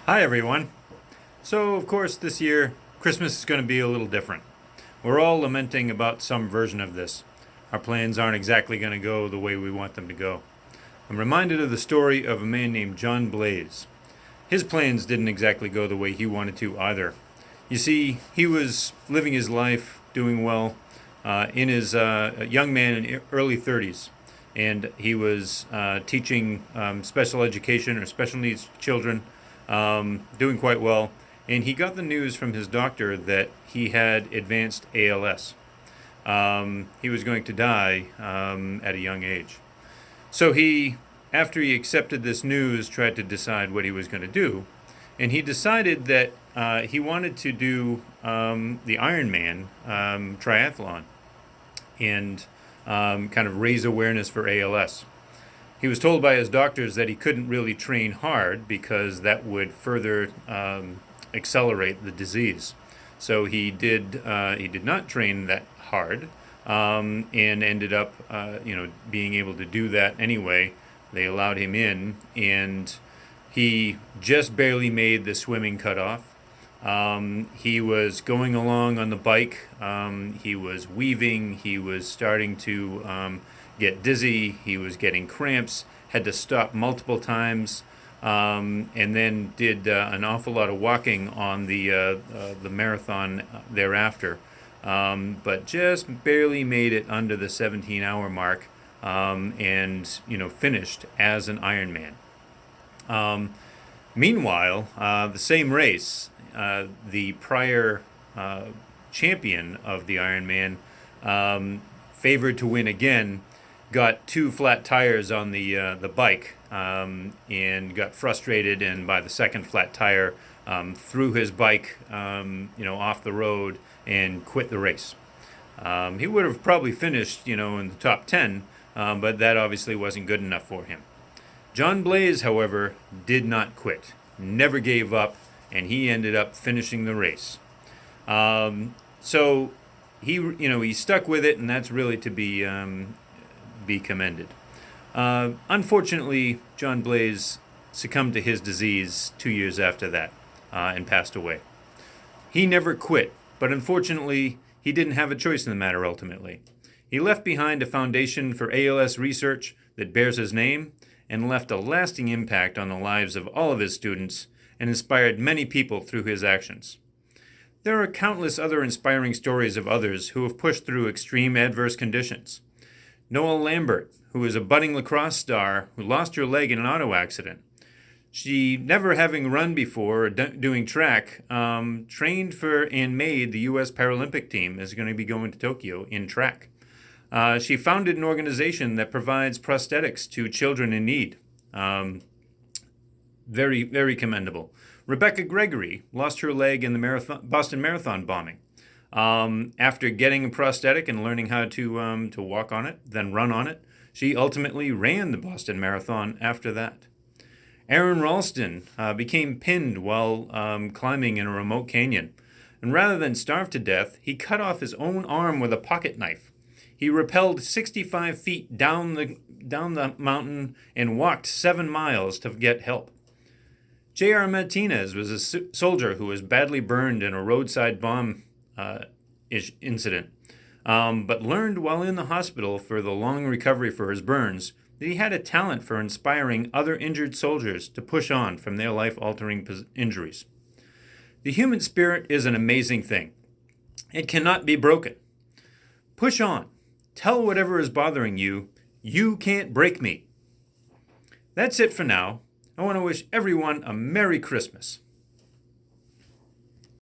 Hi, everyone. So, of course, this year, Christmas is going to be a little different. We're all lamenting about some version of this. Our plans aren't exactly going to go the way we want them to go. I'm reminded of the story of a man named Jon Blais. His plans didn't exactly go the way he wanted to either. You see, he was living his life, doing well, in his young man in early 30s. And he was teaching special education or special needs children, doing quite well. And he got the news from his doctor that he had advanced ALS. He was going to die at a young age. So after he accepted this news, tried to decide what he was going to do. And he decided that he wanted to do the Ironman triathlon and kind of raise awareness for ALS. He was told by his doctors that he couldn't really train hard because that would further accelerate the disease. So he did not train that hard, and ended up being able to do that anyway. They allowed him in, and he just barely made the swimming cutoff. He was going along on the bike. He was weaving. He was starting to get dizzy. He was getting cramps. Had to stop multiple times, and then did an awful lot of walking on the marathon thereafter. But just barely made it under the 17-hour mark, and finished as an Ironman. Meanwhile, the same race, the prior champion of the Ironman, favored to win again, got two flat tires on the bike, and got frustrated, and by the second flat tire, threw his bike off the road and quit the race. He would have probably finished in the top 10, but that obviously wasn't good enough for him. Jon Blais, however, did not quit, never gave up, and he ended up finishing the race. So he stuck with it, and that's really to be commended. Unfortunately, Jon Blais succumbed to his disease 2 years after that, and passed away. He never quit, but unfortunately, he didn't have a choice in the matter ultimately. He left behind a foundation for ALS research that bears his name, and left a lasting impact on the lives of all of his students, and inspired many people through his actions. There are countless other inspiring stories of others who have pushed through extreme adverse conditions. Noelle Lambert, who is a budding lacrosse star who lost her leg in an auto accident. She, never having run before or doing track, trained for and made the U.S. Paralympic team, is going to be going to Tokyo in track. She founded an organization that provides prosthetics to children in need. Very, very commendable. Rebecca Gregory lost her leg in the Boston Marathon bombing. After getting a prosthetic and learning how to walk on it, then run on it, she ultimately ran the Boston Marathon after that. Aaron Ralston became pinned while climbing in a remote canyon, and rather than starve to death, he cut off his own arm with a pocket knife. He rappelled 65 feet down the mountain and walked 7 miles to get help. J.R. Martinez was a soldier who was badly burned in a roadside bomb incident, but learned while in the hospital for the long recovery for his burns that he had a talent for inspiring other injured soldiers to push on from their life-altering injuries. The human spirit is an amazing thing. It cannot be broken. Push on. Tell whatever is bothering you, you can't break me. That's it for now. I want to wish everyone a Merry Christmas.